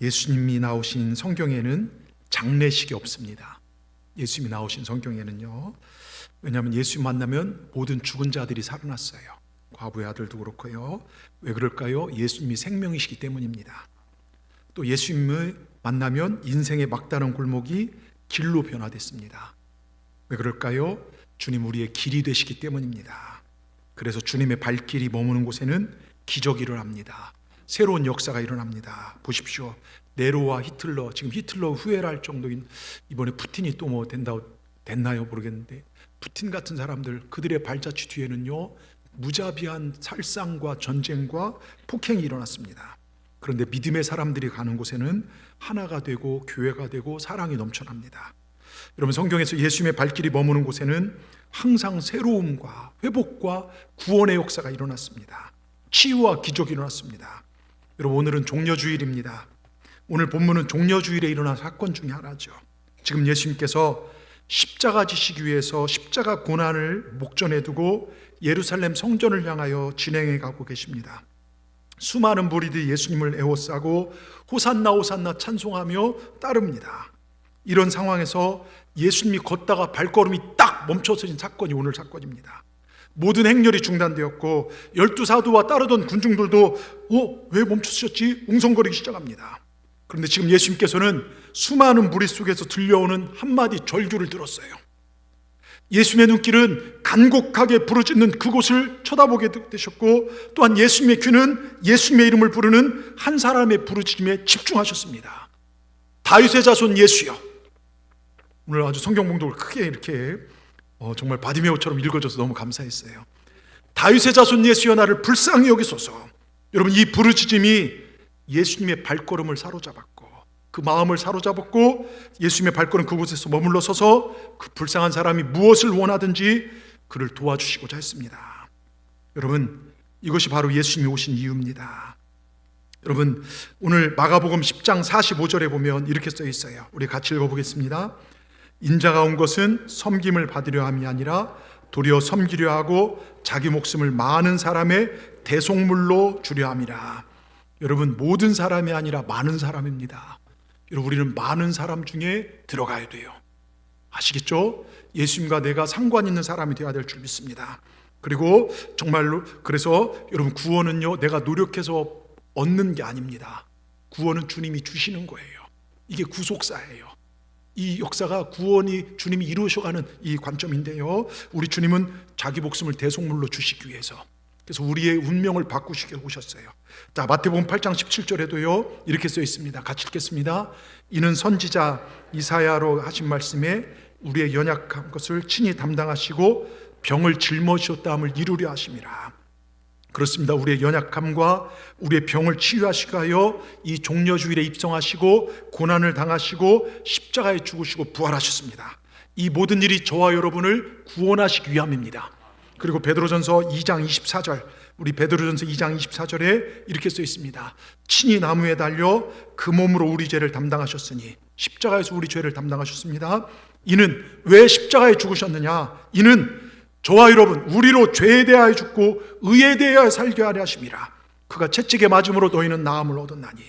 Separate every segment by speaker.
Speaker 1: 예수님이 나오신 성경에는 장례식이 없습니다. 예수님이 나오신 성경에는요. 왜냐하면 예수님 만나면 모든 죽은 자들이 살아났어요. 과부의 아들도 그렇고요. 왜 그럴까요? 예수님이 생명이시기 때문입니다. 또 예수님을 만나면 인생의 막다른 골목이 길로 변화됐습니다. 왜 그럴까요? 주님 우리의 길이 되시기 때문입니다. 그래서 주님의 발길이 머무는 곳에는 기적이 일어납니다. 새로운 역사가 일어납니다. 보십시오. 네로와 히틀러, 지금 히틀러 후회를 할 정도인, 이번에 푸틴이 또 뭐 됐나요? 모르겠는데, 푸틴 같은 사람들, 그들의 발자취 뒤에는요 무자비한 살상과 전쟁과 폭행이 일어났습니다. 그런데 믿음의 사람들이 가는 곳에는 하나가 되고 교회가 되고 사랑이 넘쳐납니다. 여러분, 성경에서 예수님의 발길이 머무는 곳에는 항상 새로움과 회복과 구원의 역사가 일어났습니다. 치유와 기적이 일어났습니다. 여러분, 오늘은 종려주일입니다. 오늘 본문은 종려주일에 일어난 사건 중에 하나죠. 지금 예수님께서 십자가 지시기 위해서 십자가 고난을 목전에 두고 예루살렘 성전을 향하여 진행해 가고 계십니다. 수많은 무리들이 예수님을 에워싸고 호산나 호산나 찬송하며 따릅니다. 이런 상황에서 예수님이 걷다가 발걸음이 딱 멈춰서진 사건이 오늘 사건입니다. 모든 행렬이 중단되었고 12사도와 따르던 군중들도 왜 멈추셨지? 웅성거리기 시작합니다. 그런데 지금 예수님께서는 수많은 무리 속에서 들려오는 한마디 절규를 들었어요. 예수님의 눈길은 간곡하게 부르짖는 그곳을 쳐다보게 되셨고, 또한 예수님의 귀는 예수님의 이름을 부르는 한 사람의 부르짖음에 집중하셨습니다. 다윗의 자손 예수여. 오늘 아주 성경 봉독을 크게 이렇게 정말 바디메오처럼 읽어줘서 너무 감사했어요. 다윗의 자손 예수여, 나를 불쌍히 여기소서. 여러분, 이 부르짖음이 예수님의 발걸음을 사로잡았고, 그 마음을 사로잡았고, 예수님의 발걸음 그곳에서 머물러 서서 그 불쌍한 사람이 무엇을 원하든지 그를 도와주시고자 했습니다. 여러분, 이것이 바로 예수님이 오신 이유입니다. 여러분, 오늘 마가복음 10장 45절에 보면 이렇게 써 있어요. 우리 같이 읽어보겠습니다. 인자가 온 것은 섬김을 받으려 함이 아니라 도리어 섬기려 하고 자기 목숨을 많은 사람의 대속물로 주려 함이라. 여러분, 모든 사람이 아니라 많은 사람입니다. 여러분, 우리는 많은 사람 중에 들어가야 돼요. 아시겠죠? 예수님과 내가 상관 있는 사람이 되어야 될 줄 믿습니다. 그리고 정말로, 그래서 여러분, 구원은요 내가 노력해서 얻는 게 아닙니다. 구원은 주님이 주시는 거예요. 이게 구속사예요. 이 역사가 구원이 주님이 이루셔가는 이 관점인데요, 우리 주님은 자기 목숨을 대속물로 주시기 위해서, 그래서 우리의 운명을 바꾸시게 오셨어요. 자, 마태복음 8장 17절에도요 이렇게 써 있습니다. 같이 읽겠습니다. 이는 선지자 이사야로 하신 말씀에 우리의 연약한 것을 친히 담당하시고 병을 짊어지셨다함을 이루려 하심이라. 그렇습니다. 우리의 연약함과 우리의 병을 치유하시기 위하여 이 종려주일에 입성하시고 고난을 당하시고 십자가에 죽으시고 부활하셨습니다. 이 모든 일이 저와 여러분을 구원하시기 위함입니다. 그리고 베드로전서 2장 24절, 우리 베드로전서 2장 24절에 이렇게 써 있습니다. 친히 나무에 달려 그 몸으로 우리 죄를 담당하셨으니, 십자가에서 우리 죄를 담당하셨습니다. 이는 왜 십자가에 죽으셨느냐? 이는 저와 여러분, 우리로 죄에 대하여 죽고 의에 대하여 살게 하려 하심이라. 그가 채찍에 맞음으로 너희는 나음을 얻었나니.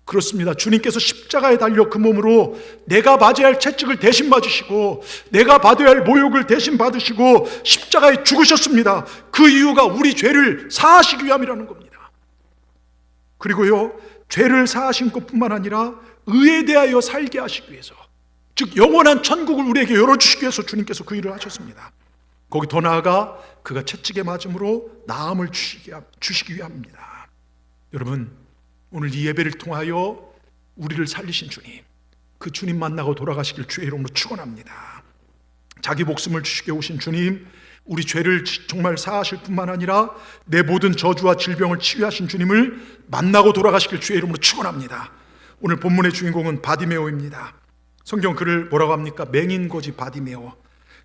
Speaker 1: 그렇습니다. 주님께서 십자가에 달려 그 몸으로 내가 맞아야 할 채찍을 대신 맞으시고 내가 받아야 할 모욕을 대신 받으시고 십자가에 죽으셨습니다. 그 이유가 우리 죄를 사하시기 위함이라는 겁니다. 그리고요, 죄를 사하신 것뿐만 아니라 의에 대하여 살게 하시기 위해서, 즉 영원한 천국을 우리에게 열어주시기 위해서 주님께서 그 일을 하셨습니다. 거기 더 나아가 그가 채찍에 맞음으로 나음을 주시기 위함입니다. 여러분, 오늘 이 예배를 통하여 우리를 살리신 주님, 그 주님 만나고 돌아가시길 주의 이름으로 축원합니다. 자기 목숨을 주시게 오신 주님, 우리 죄를 정말 사하실 뿐만 아니라 내 모든 저주와 질병을 치유하신 주님을 만나고 돌아가시길 주의 이름으로 축원합니다. 오늘 본문의 주인공은 바디메오입니다. 성경 그를 뭐라고 합니까? 맹인거지 바디메오.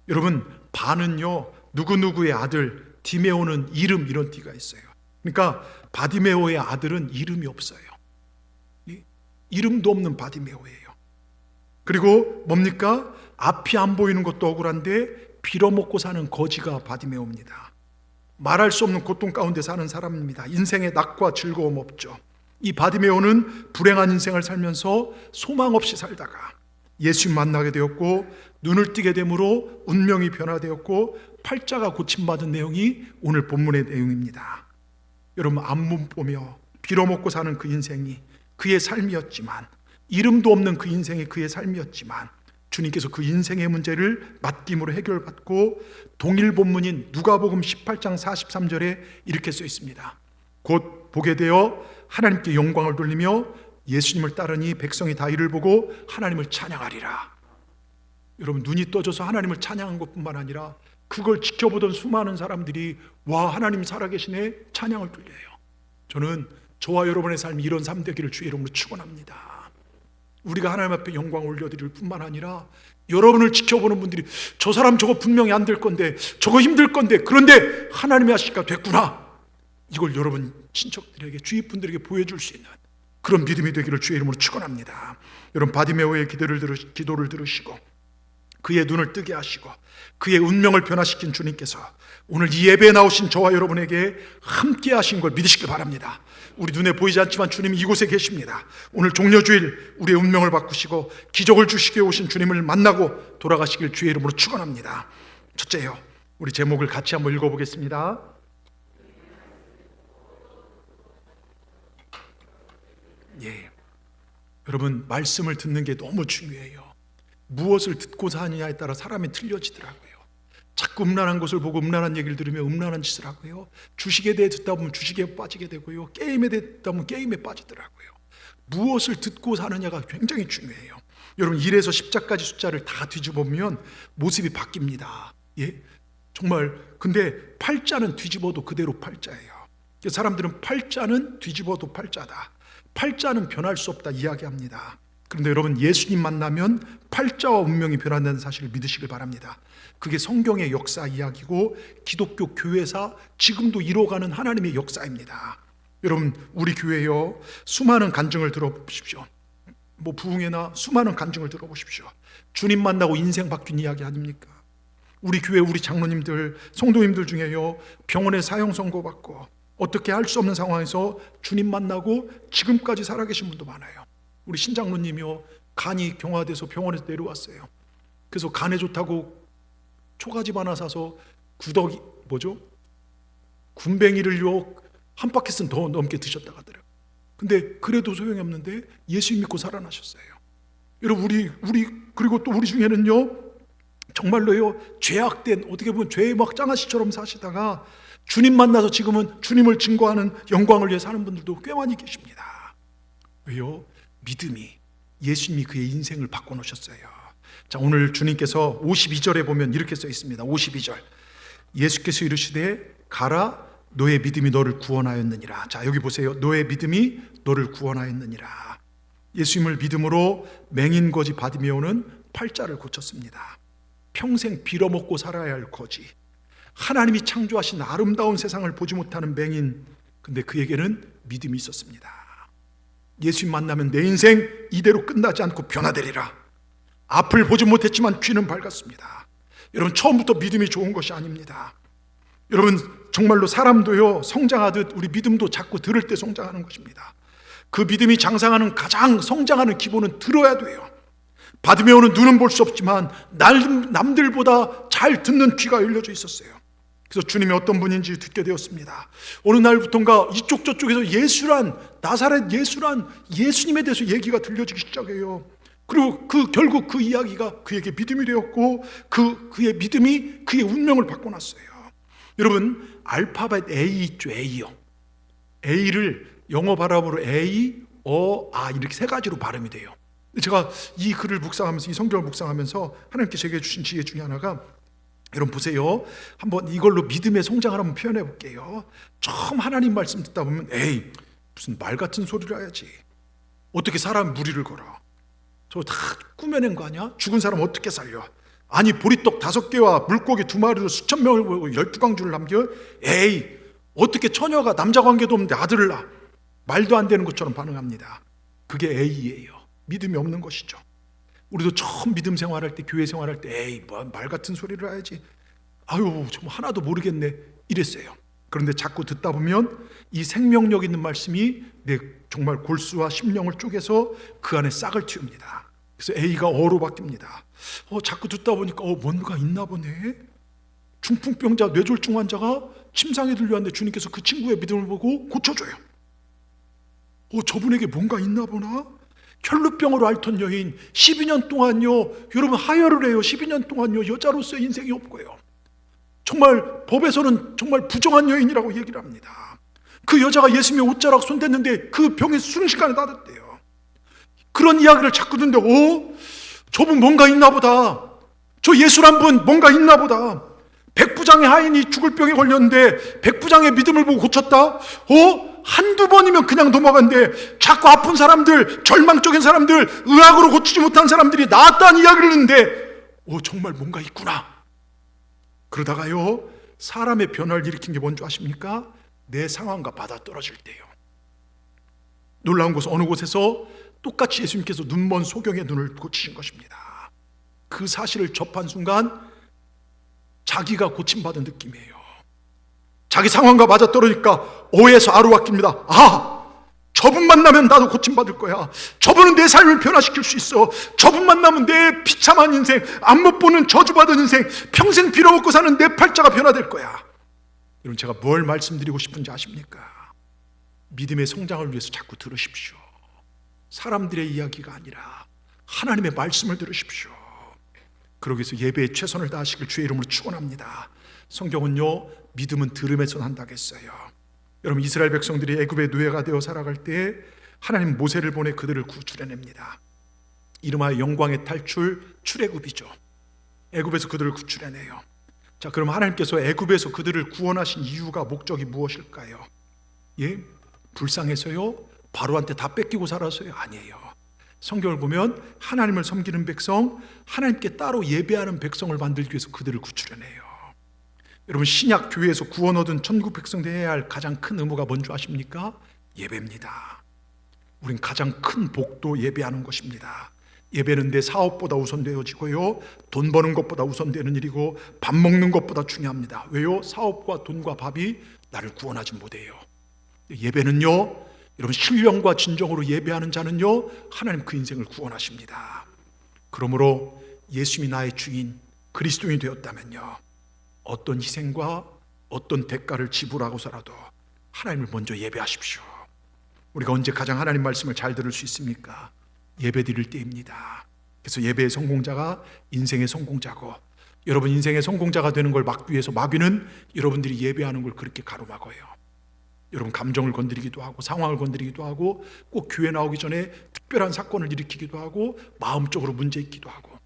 Speaker 1: 여러분, 바는요 누구누구의 아들, 디메오는 이름, 이런 띠가 있어요. 그러니까 바디메오의 아들은 이름이 없어요. 이름도 없는 바디메오예요. 그리고 뭡니까? 앞이 안 보이는 것도 억울한데 빌어먹고 사는 거지가 바디메오입니다. 말할 수 없는 고통 가운데 사는 사람입니다. 인생에 낙과 즐거움 없죠. 이 바디메오는 불행한 인생을 살면서 소망 없이 살다가 예수님 만나게 되었고 눈을 뜨게 되므로 운명이 변화되었고 팔자가 고침받은 내용이 오늘 본문의 내용입니다. 여러분, 앞문 보며 빌어먹고 사는 그 인생이 그의 삶이었지만, 이름도 없는 그 인생이 그의 삶이었지만, 주님께서 그 인생의 문제를 맡김으로 해결받고 동일 본문인 누가복음 18장 43절에 이렇게 써 있습니다. 곧 보게 되어 하나님께 영광을 돌리며 예수님을 따르니 백성이 다 이를 보고 하나님을 찬양하리라. 여러분, 눈이 떠져서 하나님을 찬양한 것뿐만 아니라 그걸 지켜보던 수많은 사람들이 와, 하나님 살아계시네 찬양을 돌려요. 저는 저와 여러분의 삶이 이런 삶 되기를 주의 이름으로 축원합니다. 우리가 하나님 앞에 영광을 올려드릴 뿐만 아니라 여러분을 지켜보는 분들이 저 사람 저거 분명히 안 될 건데, 저거 힘들 건데, 그런데 하나님이 하시니까 됐구나, 이걸 여러분 친척들에게, 주위 분들에게 보여줄 수 있는 그런 믿음이 되기를 주의 이름으로 축원합니다. 여러분, 바디메오의 기도를 들으시고 그의 눈을 뜨게 하시고 그의 운명을 변화시킨 주님께서 오늘 이 예배에 나오신 저와 여러분에게 함께 하신 걸 믿으시길 바랍니다. 우리 눈에 보이지 않지만 주님이 이곳에 계십니다. 오늘 종려주일 우리의 운명을 바꾸시고 기적을 주시게 오신 주님을 만나고 돌아가시길 주의 이름으로 축원합니다. 첫째요, 우리 제목을 같이 한번 읽어보겠습니다. 예, 여러분, 말씀을 듣는 게 너무 중요해요. 무엇을 듣고 사느냐에 따라 사람이 틀려지더라고요. 자꾸 음란한 것을 보고 음란한 얘기를 들으며 음란한 짓을 하고요. 주식에 대해 듣다 보면 주식에 빠지게 되고요. 게임에 대해 듣다 보면 게임에 빠지더라고요. 무엇을 듣고 사느냐가 굉장히 중요해요. 여러분, 1에서 10자까지 숫자를 다 뒤집어보면 모습이 바뀝니다. 예? 정말. 근데 팔자는 뒤집어도 그대로 팔자예요. 사람들은 팔자는 뒤집어도 팔자다, 팔자는 변할 수 없다 이야기합니다. 그런데 여러분, 예수님 만나면 팔자와 운명이 변한다는 사실을 믿으시길 바랍니다. 그게 성경의 역사 이야기고 기독교 교회사 지금도 이뤄가는 하나님의 역사입니다. 여러분, 우리 교회요, 수많은 간증을 들어보십시오. 부흥회나 수많은 간증을 들어보십시오. 주님 만나고 인생 바뀐 이야기 아닙니까? 우리 교회 우리 장로님들, 성도님들 중에요, 병원에 사형 선고받고 어떻게 할 수 없는 상황에서 주님 만나고 지금까지 살아계신 분도 많아요. 우리 신장로님이요, 간이 경화돼서 병원에서 내려왔어요. 그래서 간에 좋다고 초가집 하나 사서 군뱅이를요 한 바퀴슨 더 넘게 드셨다고 하더라고요. 근데 그래도 소용이 없는데 예수 믿고 살아나셨어요. 여러분, 우리 그리고 또 우리 중에는요, 정말로요, 죄악된, 어떻게 보면 죄의 막 장아찌처럼 사시다가 주님 만나서 지금은 주님을 증거하는 영광을 위해 사는 분들도 꽤 많이 계십니다. 왜요? 믿음이, 예수님이 그의 인생을 바꿔놓으셨어요. 자, 오늘 주님께서 52절에 보면 이렇게 써 있습니다. 52절, 예수께서 이르시되 가라, 너의 믿음이 너를 구원하였느니라. 자, 여기 보세요. 너의 믿음이 너를 구원하였느니라. 예수님을 믿음으로 맹인 거지 바디메오는 팔자를 고쳤습니다. 평생 빌어먹고 살아야 할 거지, 하나님이 창조하신 아름다운 세상을 보지 못하는 맹인, 근데 그에게는 믿음이 있었습니다. 예수님 만나면 내 인생 이대로 끝나지 않고 변화되리라. 앞을 보지 못했지만 귀는 밝았습니다. 여러분, 처음부터 믿음이 좋은 것이 아닙니다. 여러분, 정말로 사람도요, 성장하듯 우리 믿음도 자꾸 들을 때 성장하는 것입니다. 그 믿음이 장성하는 가장 성장하는 기본은 들어야 돼요. 바디메오는 눈은 볼 수 없지만 남들보다 잘 듣는 귀가 열려져 있었어요. 그래서 주님이 어떤 분인지 듣게 되었습니다. 어느 날부터인가 이쪽 저쪽에서 예수란, 나사렛 예수란 예수님에 대해서 얘기가 들려지기 시작해요. 그리고 결국 그 이야기가 그에게 믿음이 되었고 그의 믿음이 그의 운명을 바꿔놨어요. 여러분, 알파벳 A 있죠, A요. A를 영어 발음으로 A, A 이렇게 세 가지로 발음이 돼요. 제가 이 글을 묵상하면서, 이 성경을 묵상하면서 하나님께서 제게 주신 지혜 중에 하나가, 여러분 보세요. 한번 이걸로 믿음의 성장을 한번 표현해 볼게요. 처음 하나님 말씀 듣다 보면 에이, 무슨 말 같은 소리를 해야지, 어떻게 사람 무리를 걸어, 저 다 꾸며낸 거 아니야? 죽은 사람 어떻게 살려? 아니, 보리떡 5개와 물고기 2마리로 수천 명을 보고 12광주를 남겨? 에이, 어떻게 처녀가 남자 관계도 없는데 아들을 낳아? 말도 안 되는 것처럼 반응합니다. 그게 A예요. 믿음이 없는 것이죠. 우리도 처음 믿음 생활할 때, 교회 생활할 때 에이, 뭐 말 같은 소리를 해야지, 아유, 좀 하나도 모르겠네 이랬어요. 그런데 자꾸 듣다 보면 이 생명력 있는 말씀이 내 정말 골수와 심령을 쪼개서 그 안에 싹을 틔웁니다. 그래서 A가 O로 바뀝니다. 자꾸 듣다 보니까 뭔가 있나 보네. 중풍병자, 뇌졸중 환자가 침상에 들려왔는데 주님께서 그 친구의 믿음을 보고 고쳐줘요. 저분에게 뭔가 있나 보나? 혈루병으로 앓던 여인 12년 동안요, 여러분 하혈을 해요. 12년 동안요, 여자로서의 인생이 없고요. 정말 법에서는 정말 부정한 여인이라고 얘기를 합니다. 그 여자가 예수님의 옷자락 손댔는데 그 병이 순식간에 낫았대요. 그런 이야기를 자꾸 듣는데 저분 뭔가 있나 보다. 저 예수란 분 뭔가 있나 보다. 백부장의 하인이 죽을 병에 걸렸는데 백부장의 믿음을 보고 고쳤다? 한두 번이면 그냥 넘어간대. 자꾸 아픈 사람들, 절망적인 사람들, 의학으로 고치지 못한 사람들이 나았다는 이야기를 듣는데 정말 뭔가 있구나. 그러다가요, 사람의 변화를 일으킨 게 뭔지 아십니까? 내 상황과 맞아떨어질 때요. 놀라운 것은 어느 곳에서 똑같이 예수님께서 눈먼 소경의 눈을 고치신 것입니다. 그 사실을 접한 순간 자기가 고침받은 느낌이에요. 자기 상황과 맞아떨어지니까 O에서 R로 바뀝니다. 저분 만나면 나도 고침받을 거야. 저분은 내 삶을 변화시킬 수 있어. 저분 만나면 내 비참한 인생, 안 못 보는 저주받은 인생, 평생 빌어먹고 사는 내 팔자가 변화될 거야. 여러분, 제가 뭘 말씀드리고 싶은지 아십니까? 믿음의 성장을 위해서 자꾸 들으십시오. 사람들의 이야기가 아니라 하나님의 말씀을 들으십시오. 그러기 위해서 예배에 최선을 다하시길 주의 이름으로 축원합니다. 성경은요, 믿음은 들음에서 난다고 했어요. 여러분, 이스라엘 백성들이 애굽의 노예가 되어 살아갈 때 하나님 모세를 보내 그들을 구출해냅니다. 이름하여 영광의 탈출, 출애굽이죠. 애굽에서 그들을 구출해내요. 자, 그럼 하나님께서 애굽에서 그들을 구원하신 이유가, 목적이 무엇일까요? 불쌍해서요? 바로한테 다 뺏기고 살아서요? 아니에요. 성경을 보면 하나님을 섬기는 백성, 하나님께 따로 예배하는 백성을 만들기 위해서 그들을 구출해내요. 여러분, 신약 교회에서 구원 얻은 천국 백성들이 해야 할 가장 큰 의무가 뭔지 아십니까? 예배입니다. 우린 가장 큰 복도 예배하는 것입니다. 예배는 내 사업보다 우선되어지고요, 돈 버는 것보다 우선되는 일이고, 밥 먹는 것보다 중요합니다. 왜요? 사업과 돈과 밥이 나를 구원하지 못해요. 예배는요, 여러분, 신령과 진정으로 예배하는 자는요, 하나님 그 인생을 구원하십니다. 그러므로 예수님이 나의 주인, 그리스도인이 되었다면요, 어떤 희생과 어떤 대가를 지불하고서라도 하나님을 먼저 예배하십시오. 우리가 언제 가장 하나님 말씀을 잘 들을 수 있습니까? 예배 드릴 때입니다. 그래서 예배의 성공자가 인생의 성공자고, 여러분 인생의 성공자가 되는 걸 막기 위해서 마귀는 여러분들이 예배하는 걸 그렇게 가로막아요. 여러분 감정을 건드리기도 하고, 상황을 건드리기도 하고, 꼭 교회 나오기 전에 특별한 사건을 일으키기도 하고, 마음적으로 문제 있기도 하고,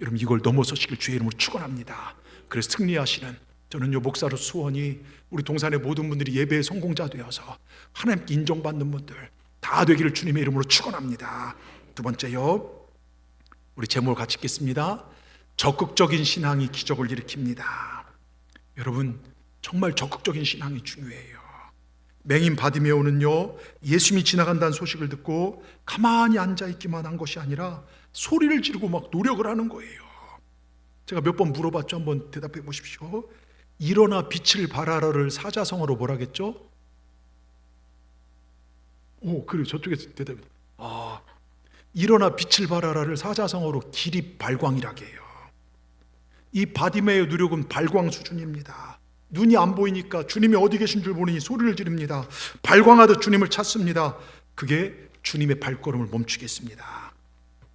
Speaker 1: 여러분 이걸 넘어서시길 주의 이름으로 축원합니다. 그래서 승리하시는 저는요, 목사로 수원이 우리 동산의 모든 분들이 예배의 성공자 되어서 하나님께 인정받는 분들 다 되기를 주님의 이름으로 축원합니다. 두 번째요, 우리 제목을 같이 읽겠습니다. 적극적인 신앙이 기적을 일으킵니다. 여러분, 정말 적극적인 신앙이 중요해요. 맹인 바디메오는요, 예수님이 지나간다는 소식을 듣고 가만히 앉아있기만 한 것이 아니라 소리를 지르고 막 노력을 하는 거예요. 제가 몇 번 물어봤죠. 한번 대답해 보십시오. 일어나 빛을 발하라를 사자성어로 뭐라겠죠? 그래, 저쪽에서 대답해. 일어나 빛을 발하라를 사자성어로 기립발광이라고 해요. 이 바디메오의 노력은 발광 수준입니다. 눈이 안 보이니까 주님이 어디 계신 줄 모르니 소리를 지릅니다. 발광하듯 주님을 찾습니다. 그게 주님의 발걸음을 멈추게 했습니다.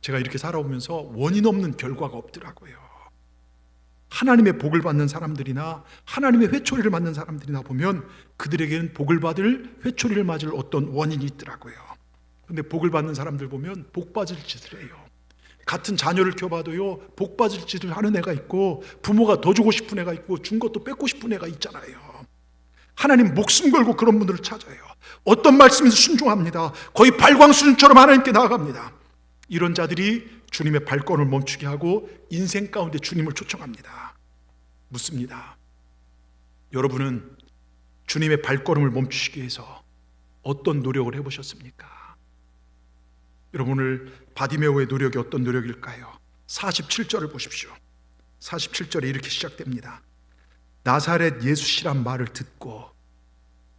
Speaker 1: 제가 이렇게 살아오면서 원인 없는 결과가 없더라고요. 하나님의 복을 받는 사람들이나 하나님의 회초리를 맞는 사람들이나 보면 그들에게는 복을 받을, 회초리를 맞을 어떤 원인이 있더라고요. 근데 복을 받는 사람들 보면 복 받을 짓을 해요. 같은 자녀를 키워봐도요, 복 받을 짓을 하는 애가 있고, 부모가 더 주고 싶은 애가 있고, 준 것도 뺏고 싶은 애가 있잖아요. 하나님 목숨 걸고 그런 분들을 찾아요. 어떤 말씀에서 순종합니다. 거의 발광 수준처럼 하나님께 나아갑니다. 이런 자들이 주님의 발걸음을 멈추게 하고 인생 가운데 주님을 초청합니다. 묻습니다. 여러분은 주님의 발걸음을 멈추시기 위해서 어떤 노력을 해보셨습니까? 여러분, 오늘 바디메오의 노력이 어떤 노력일까요? 47절을 보십시오. 47절에 이렇게 시작됩니다. 나사렛 예수시란 말을 듣고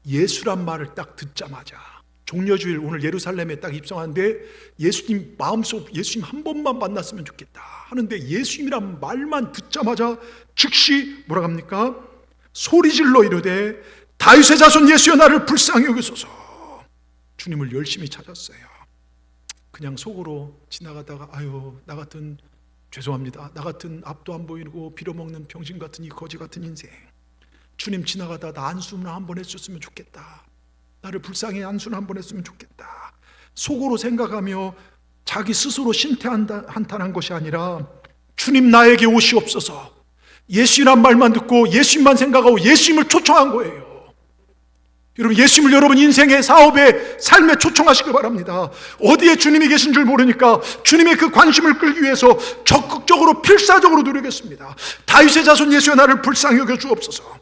Speaker 1: 예수란 말을 딱 듣자마자 종려주일 오늘 예루살렘에 딱 입성하는데 예수님 마음속 예수님 한 번만 만났으면 좋겠다 하는데 예수님이란 말만 듣자마자 즉시 뭐라 합니까? 소리질러 이르되 다윗의 자손 예수여 나를 불쌍히 여기소서. 주님을 열심히 찾았어요. 그냥 속으로 지나가다가 아유 나 같은 죄송합니다. 나 같은 앞도 안 보이고 빌어먹는 병신 같은 이 거지 같은 인생. 주님 지나가다 나 안수나 한번 했었으면 좋겠다. 나를 불쌍히 안수나 한번 했으면 좋겠다. 속으로 생각하며 자기 스스로 신태한탄한 것이 아니라 주님 나에게 오시옵소서. 예수란 말만 듣고 예수님만 생각하고 예수님을 초청한 거예요. 여러분 예수님을 여러분 인생의 사업에 삶에 초청하시길 바랍니다. 어디에 주님이 계신 줄 모르니까 주님의 그 관심을 끌기 위해서 적극적으로 필사적으로 노력했습니다. 다윗의 자손 예수여 나를 불쌍히 여겨 주옵소서.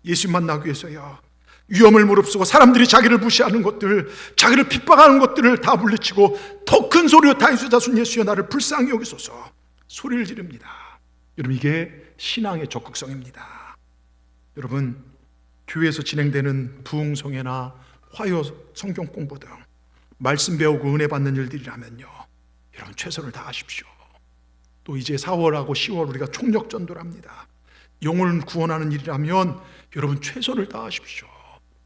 Speaker 1: 예수님 만나기 위해서야 위험을 무릅쓰고 사람들이 자기를 무시하는 것들, 자기를 핍박하는 것들을 다 물리치고 더 큰 소리로 다윗의 자손 예수여 나를 불쌍히 여기소서 소리를 지릅니다. 여러분 이게 신앙의 적극성입니다. 여러분 교회에서 진행되는 부흥성회나 화요 성경 공부 등 말씀 배우고 은혜 받는 일들이라면요 여러분 최선을 다하십시오. 또 이제 4월하고 10월 우리가 총력전도를 합니다. 영혼을 구원하는 일이라면 여러분 최선을 다하십시오.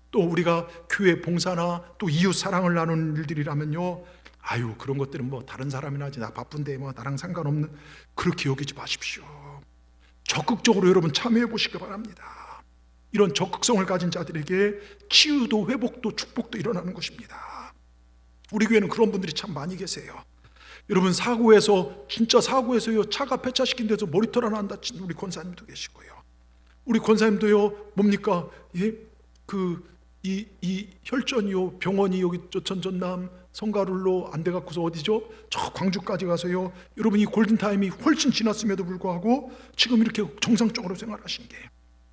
Speaker 1: 또 우리가 교회 봉사나 또 이웃 사랑을 나누는 일들이라면요 아유 그런 것들은 뭐 다른 사람이나 하지 나 바쁜데 뭐 나랑 상관없는 그렇게 여기지 마십시오. 적극적으로 여러분 참여해 보시기 바랍니다. 이런 적극성을 가진 자들에게 치유도 회복도 축복도 일어나는 것입니다. 우리 교회는 그런 분들이 참 많이 계세요. 여러분 사고에서 진짜 사고에서요 차가 폐차시킨 데서 머리털 하나 안 다친 우리 권사님도 계시고요. 우리 권사님도요 뭡니까? 예? 이 혈전이요 병원이 여기 저 전남 성가룰로 안 돼갖고서 어디죠? 저 광주까지 가서요 여러분 이 골든타임이 훨씬 지났음에도 불구하고 지금 이렇게 정상적으로 생활하신 게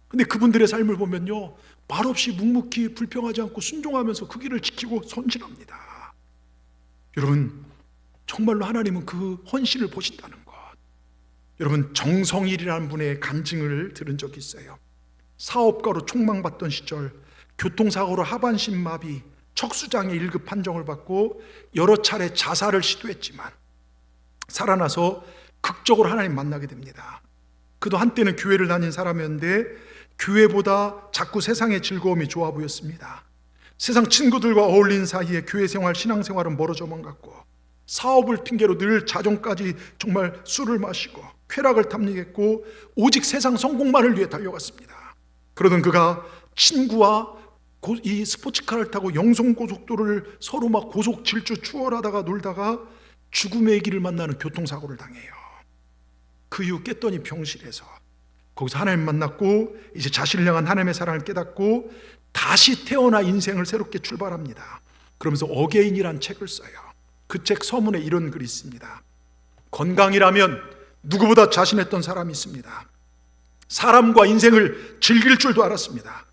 Speaker 1: 근데 그분들의 삶을 보면요 말없이 묵묵히 불평하지 않고 순종하면서 그 길을 지키고 선진합니다. 여러분 정말로 하나님은 그 헌신을 보신다는 것. 여러분 정성일이라는 분의 간증을 들은 적이 있어요. 사업가로 촉망받던 시절 교통사고로 하반신 마비 척수장애 1급 판정을 받고 여러 차례 자살을 시도했지만 살아나서 극적으로 하나님 만나게 됩니다. 그도 한때는 교회를 다닌 사람이었는데 교회보다 자꾸 세상의 즐거움이 좋아 보였습니다. 세상 친구들과 어울린 사이에 교회 생활, 신앙생활은 멀어져만 갔고 사업을 핑계로 늘 자정까지 정말 술을 마시고 쾌락을 탐닉했고 오직 세상 성공만을 위해 달려갔습니다. 그러던 그가 친구와 이 스포츠카를 타고 영송고속도로를 서로 막 고속 질주 추월하다가 놀다가 죽음의 길을 만나는 교통사고를 당해요. 그 이후 깼더니 병실에서 거기서 하나님 만났고 이제 자신을 향한 하나님의 사랑을 깨닫고 다시 태어나 인생을 새롭게 출발합니다. 그러면서 어게인이란 책을 써요. 그 책 서문에 이런 글이 있습니다. 건강이라면 누구보다 자신했던 사람이 있습니다. 사람과 인생을 즐길 줄도 알았습니다.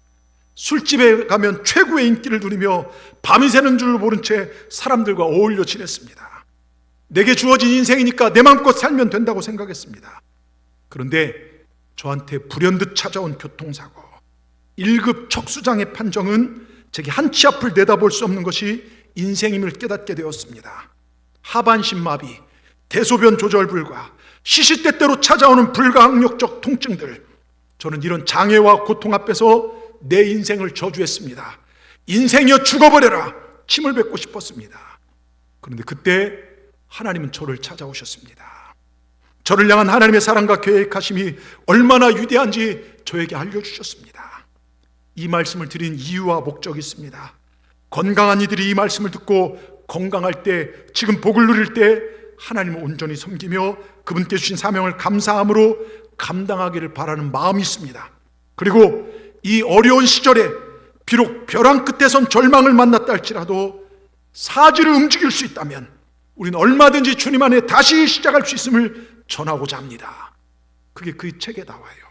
Speaker 1: 술집에 가면 최고의 인기를 누리며 밤이 새는 줄 모른 채 사람들과 어울려 지냈습니다. 내게 주어진 인생이니까 내 마음껏 살면 된다고 생각했습니다. 그런데 저한테 불현듯 찾아온 교통사고 1급 척수장애 판정은 제게 한 치 앞을 내다볼 수 없는 것이 인생임을 깨닫게 되었습니다. 하반신 마비, 대소변 조절 불가, 시시때때로 찾아오는 불가항력적 통증들, 저는 이런 장애와 고통 앞에서 내 인생을 저주했습니다. 인생이여 죽어버려라 침을 뱉고 싶었습니다. 그런데 그때 하나님은 저를 찾아오셨습니다. 저를 향한 하나님의 사랑과 계획하심이 얼마나 위대한지 저에게 알려주셨습니다. 이 말씀을 드린 이유와 목적이 있습니다. 건강한 이들이 이 말씀을 듣고 건강할 때, 지금 복을 누릴 때 하나님을 온전히 섬기며 그분께 주신 사명을 감사함으로 감당하기를 바라는 마음이 있습니다. 그리고 이 어려운 시절에 비록 벼랑 끝에선 절망을 만났다 할지라도 사지를 움직일 수 있다면 우리는 얼마든지 주님 안에 다시 시작할 수 있음을 전하고자 합니다. 그게 그 책에 나와요.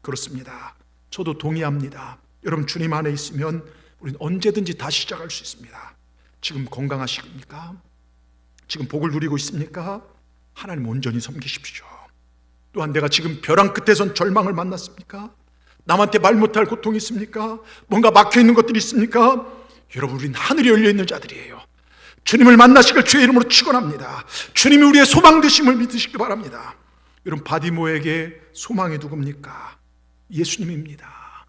Speaker 1: 그렇습니다. 저도 동의합니다. 여러분 주님 안에 있으면 우리는 언제든지 다시 시작할 수 있습니다. 지금 건강하십니까? 지금 복을 누리고 있습니까? 하나님 온전히 섬기십시오. 또한 내가 지금 벼랑 끝에선 절망을 만났습니까? 남한테 말 못할 고통이 있습니까? 뭔가 막혀있는 것들이 있습니까? 여러분, 우린 하늘이 열려있는 자들이에요. 주님을 만나시길 주의 이름으로 축원합니다. 주님이 우리의 소망 되심을 믿으시기 바랍니다. 여러분, 바디모에게 소망이 누굽니까? 예수님입니다.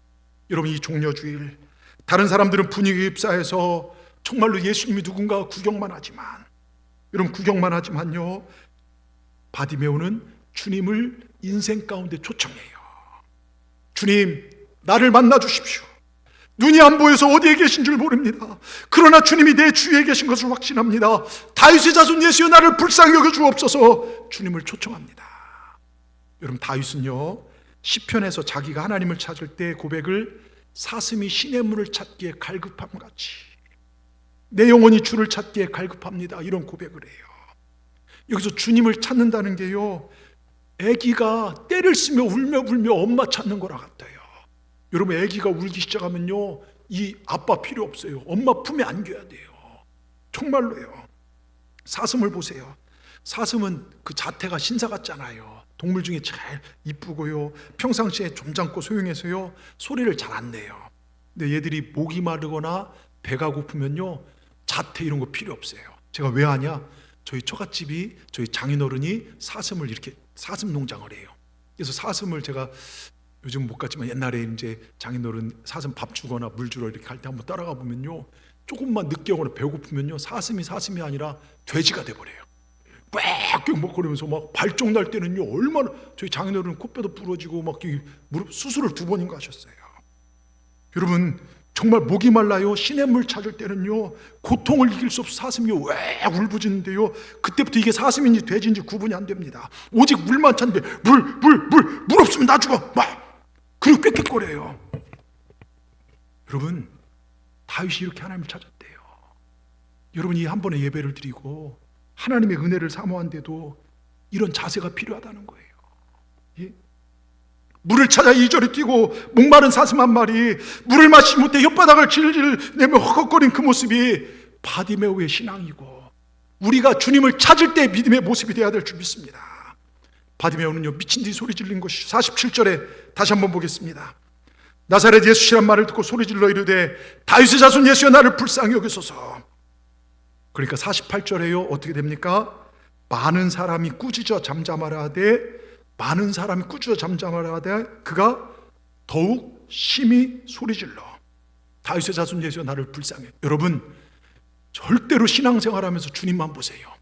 Speaker 1: 여러분, 이 종려주일 다른 사람들은 분위기 휩싸여서 정말로 예수님이 누군가 구경만 하지만, 여러분, 구경만 하지만요, 바디메오는 주님을 인생 가운데 초청해요. 주님, 나를 만나 주십시오. 눈이 안 보여서 어디에 계신 줄 모릅니다. 그러나 주님이 내 주위에 계신 것을 확신합니다. 다윗의 자손 예수여, 나를 불쌍히 여겨 주옵소서. 주님을 초청합니다. 여러분, 다윗은요, 시편에서 자기가 하나님을 찾을 때 고백을 사슴이 시냇물을 찾기에 갈급함같이 내 영혼이 주를 찾기에 갈급합니다, 이런 고백을 해요. 여기서 주님을 찾는다는 게요, 아기가 때를 쓰며 울며 불며 엄마 찾는 거랑 같아요. 여러분, 아기가 울기 시작하면요, 이 아빠 필요 없어요. 엄마 품에 안겨야 돼요. 정말로요. 사슴을 보세요. 사슴은 그 자태가 신사 같잖아요. 동물 중에 제일 이쁘고요, 평상시에 점잖고 소용해서요, 소리를 잘 안 내요. 근데 얘들이 목이 마르거나 배가 고프면요, 자태 이런 거 필요 없어요. 제가 왜 하냐? 저희 처갓집이, 저희 장인어른이 사슴을 이렇게 사슴 농장을 해요. 그래서 사슴을 제가 요즘 못 갔지만 옛날에 이제 장인어른 사슴 밥 주거나 물 주러 이렇게 갈 때 한번 따라가 보면요, 조금만 늦게 오거나 배고프면요, 사슴이 아니라 돼지가 돼버려요. 꽥꽥 먹거리면서 막 발정 날 때는요, 얼마나, 저희 장인어른 코뼈도 부러지고 막 무릎 수술을 2번인가 하셨어요. 여러분, 정말 목이 말라요, 시냇물 찾을 때는요, 고통을 이길 수 없어 사슴이 왜 울부짖는데요, 그때부터 이게 사슴인지 돼지인지 구분이 안 됩니다. 오직 물만 찾는데 물 없으면 나 죽어 막 그리고 꽥꽥거려요. 여러분, 다윗이 이렇게 하나님을 찾았대요. 여러분, 이 한 번의 예배를 드리고 하나님의 은혜를 사모한데도 이런 자세가 필요하다는 거예요. 예? 물을 찾아 이리저리 뛰고 목마른 사슴 한 마리, 물을 마시지 못해 혓바닥을 질질 내며 헉헉거린 그 모습이 바디메오의 신앙이고, 우리가 주님을 찾을 때 믿음의 모습이 되어야 될 줄 믿습니다. 바디메오는요, 미친 듯이 소리 질린 것이 47절에 다시 한번 보겠습니다. 나사렛 예수시란 말을 듣고 소리질러 이르되 다윗의 자손 예수여, 나를 불쌍히 여기소서. 그러니까 48절에요, 어떻게 됩니까? 많은 사람이 꾸짖어 잠잠하라 하되, 많은 사람이 꾸짖어 잠잠하라 하되 그가 더욱 심히 소리질러 다윗의 자손 예수여, 나를 불쌍해. 여러분, 절대로 신앙생활하면서 주님만 보세요.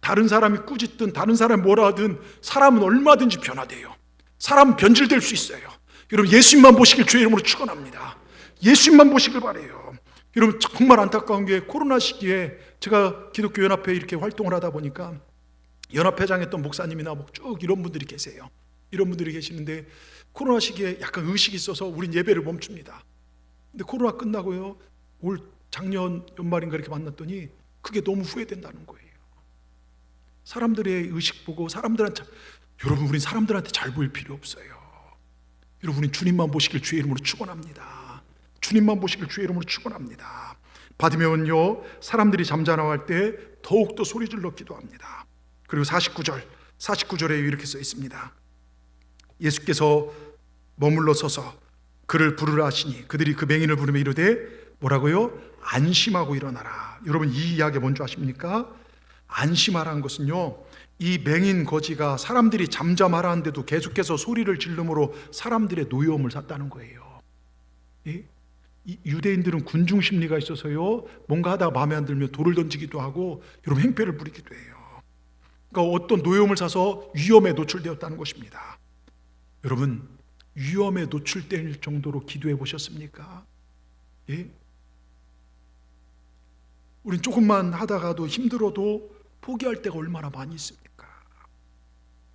Speaker 1: 다른 사람이 꾸짖든 다른 사람이 뭐라 하든 사람은 얼마든지 변화돼요. 사람은 변질될 수 있어요. 여러분, 예수님만 보시길 주의 이름으로 축원합니다. 예수님만 보시길 바라요. 여러분, 정말 안타까운 게 코로나 시기에 제가 기독교 연합회 이렇게 활동을 하다 보니까 연합회장했던 목사님이나 뭐 쭉 이런 분들이 계세요. 이런 분들이 계시는데 코로나 시기에 약간 의식이 있어서 우린 예배를 멈춥니다. 근데 코로나 끝나고요, 올 작년 연말인가 이렇게 만났더니 그게 너무 후회된다는 거예요. 사람들의 의식 보고 사람들한테, 여러분, 우린 사람들한테 잘 보일 필요 없어요. 여러분, 우린 주님만 보시길 주의 이름으로 축원합니다. 주님만 보시길 주의 이름으로 축원합니다. 바디메오는요, 사람들이 잠잠할 때 더욱더 소리질러 기도합니다. 그리고 49절에 이렇게 써 있습니다. 예수께서 머물러 서서 그를 부르라 하시니 그들이 그 맹인을 부르며 이르되 뭐라고요? 안심하고 일어나라. 여러분, 이 이야기 뭔지 아십니까? 안심하라는 것은요, 이 맹인 거지가 사람들이 잠잠하라는데도 계속해서 소리를 지르므로 사람들의 노여움을 샀다는 거예요. 이 유대인들은 군중 심리가 있어서요, 뭔가 하다가 마음에 안 들면 돌을 던지기도 하고 여러분, 행패를 부리기도 해요. 그러니까 어떤 노여움을 사서 위험에 노출되었다는 것입니다. 여러분, 위험에 노출될 정도로 기도해 보셨습니까? 예? 우린 조금만 하다가도 힘들어도 포기할 때가 얼마나 많이 있습니까?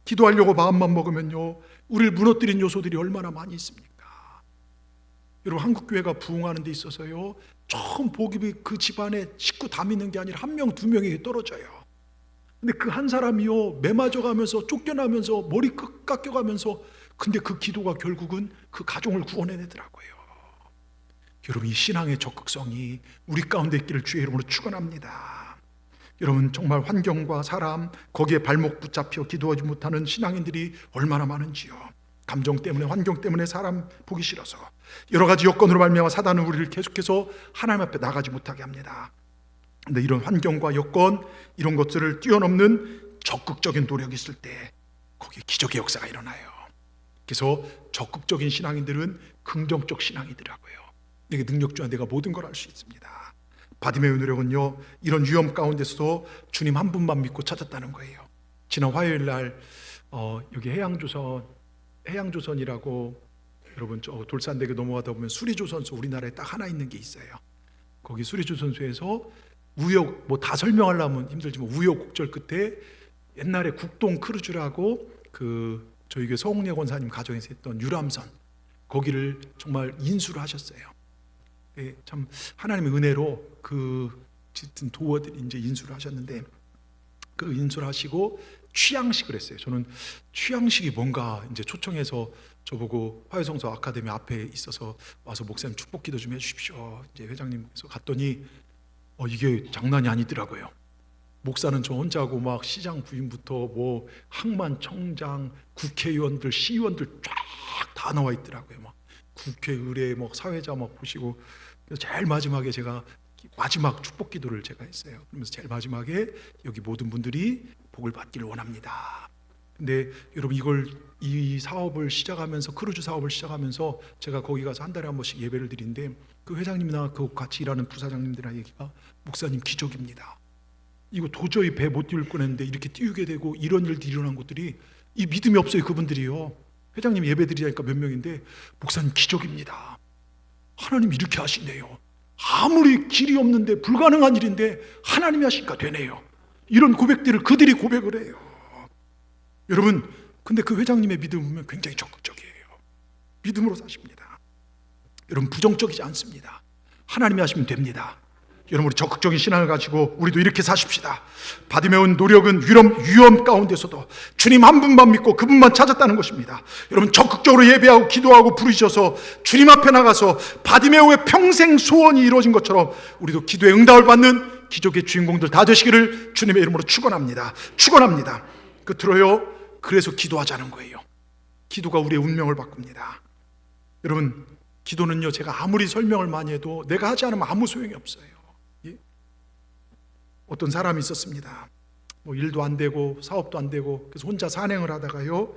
Speaker 1: 기도하려고 마음만 먹으면요, 우리를 무너뜨린 요소들이 얼마나 많이 있습니까? 여러분, 한국교회가 부흥하는 데 있어서요, 처음 복음이 그 집안에 식구 다 믿는 게 아니라 1명, 2명에게 떨어져요. 근데 그 한 사람이요, 매 맞아가면서 쫓겨나면서 머리 깎여가면서, 근데 그 기도가 결국은 그 가정을 구원해내더라고요. 여러분, 이 신앙의 적극성이 우리 가운데 있기를 주의 이름으로 축원합니다. 여러분, 정말 환경과 사람, 거기에 발목 붙잡혀 기도하지 못하는 신앙인들이 얼마나 많은지요. 감정 때문에, 환경 때문에, 사람 보기 싫어서, 여러 가지 여건으로 말미암아 사단은 우리를 계속해서 하나님 앞에 나가지 못하게 합니다. 근데 이런 환경과 여건, 이런 것들을 뛰어넘는 적극적인 노력이 있을 때 거기에 기적의 역사가 일어나요. 그래서 적극적인 신앙인들은 긍정적 신앙이더라고요. 내게 능력주와 내가 모든 걸 할 수 있습니다. 바디메오 노력은요, 이런 위험 가운데서도 주님 한 분만 믿고 찾았다는 거예요. 지난 화요일 날 여기 해양조선이라고, 여러분 저 돌산대교 넘어가다 보면 수리조선소 우리나라에 딱 하나 있는 게 있어요. 거기 수리조선소에서 우여, 뭐 다 설명하려면 힘들지만 우여곡절 끝에 옛날에 국동 크루즈라고 저희 교회 서홍래 권사님 가정에서 했던 유람선, 거기를 정말 인수를 하셨어요. 예, 참 하나님의 은혜로 도어들이 이제 인수를 하셨는데, 그 인수를 하시고 취양식을 했어요. 저는 취양식이 뭔가 이제 초청해서 저보고 화요성서 아카데미 앞에 있어서 와서 목사님 축복기도 좀 해주십시오, 이제 회장님께서 갔더니 이게 장난이 아니더라고요. 목사는 저 혼자고 막 시장 부인부터 뭐 항만청장, 국회의원들, 시의원들 쫙 다 나와 있더라고요. 막 국회 의뢰 뭐 사회자 막 보시고, 제일 마지막에 제가 마지막 축복 기도를 제가 했어요. 그러면서 제일 마지막에 여기 모든 분들이 복을 받기를 원합니다. 근데 여러분, 이 사업을 시작하면서, 크루즈 사업을 시작하면서 제가 거기 가서 한 달에 한 번씩 예배를 드리는데, 그 회장님이나 그 같이 일하는 부사장님들의 얘기가, 목사님 기적입니다. 이거 도저히 배 못 띄울 뻔했는데 이렇게 띄우게 되고, 이런 일들이 일어난 것들이, 이 믿음이 없어요. 그분들이요. 회장님 예배 드리자니까 몇 명인데, 목사님 기적입니다. 하나님이 이렇게 하시네요. 아무리 길이 없는데, 불가능한 일인데 하나님이 하시니까 되네요. 이런 고백들을 그들이 고백을 해요. 여러분, 근데 그 회장님의 믿음을 보면 굉장히 적극적이에요. 믿음으로 사십니다. 여러분, 부정적이지 않습니다. 하나님이 하시면 됩니다. 여러분, 우리 적극적인 신앙을 가지고 우리도 이렇게 사십시다. 바디메오의 노력은 위험 가운데서도 주님 한 분만 믿고 그분만 찾았다는 것입니다. 여러분, 적극적으로 예배하고 기도하고 부르셔서 주님 앞에 나가서 바디메오의 평생 소원이 이루어진 것처럼 우리도 기도의 응답을 받는 기적의 주인공들 다 되시기를 주님의 이름으로 축원합니다. 끝으로요, 그래서 기도하자는 거예요. 기도가 우리의 운명을 바꿉니다. 여러분, 기도는요, 제가 아무리 설명을 많이 해도 내가 하지 않으면 아무 소용이 없어요. 어떤 사람이 있었습니다. 뭐 일도 안 되고 사업도 안 되고, 그래서 혼자 산행을 하다가요,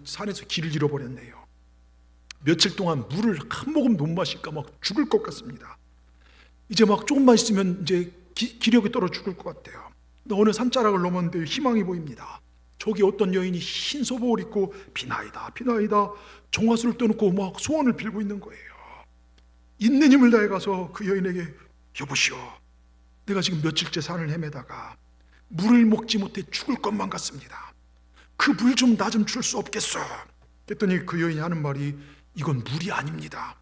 Speaker 1: 산에서 길을 잃어버렸네요. 며칠 동안 물을 한 모금 못 마실까 막 죽을 것 같습니다. 이제 막 조금만 있으면 이제 기력이 떨어 죽을 것 같아요. 근데 어느 산자락을 넘었는데 희망이 보입니다. 저기 어떤 여인이 흰 소복을 입고 비나이다 정화수를 떠놓고 막 소원을 빌고 있는 거예요. 있는 힘을 다해 가서 그 여인에게, 여보시오, 내가 지금 며칠째 산을 헤매다가 물을 먹지 못해 죽을 것만 같습니다. 그 물 좀 나 좀 줄 수 없겠어? 그랬더니 그 여인이 하는 말이, 이건 물이 아닙니다.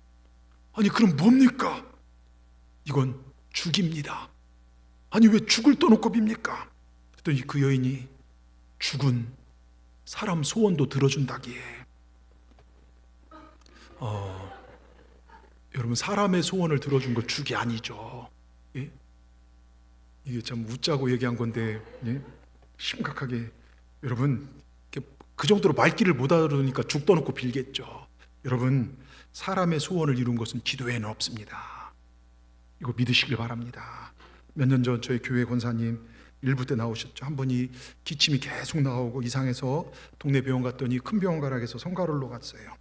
Speaker 1: 아니 그럼 뭡니까? 이건 죽입니다. 아니 왜 죽을 떠놓고 빕니까? 그랬더니 그 여인이, 죽은 사람 소원도 들어준다기에. 여러분, 사람의 소원을 들어준 건 죽이 아니죠. 예? 이게 참 웃자고 얘기한 건데, 예? 심각하게 여러분, 그 정도로 말귀를 못 알아들으니까 죽 떠놓고 빌겠죠. 여러분, 사람의 소원을 이룬 것은 기도에는 없습니다. 이거 믿으시길 바랍니다. 몇 년 전 저희 교회 권사님 일부 때 나오셨죠. 한 번이 기침이 계속 나오고 이상해서 동네 병원 갔더니 큰 병원 가라 해서 성가롤로 갔어요.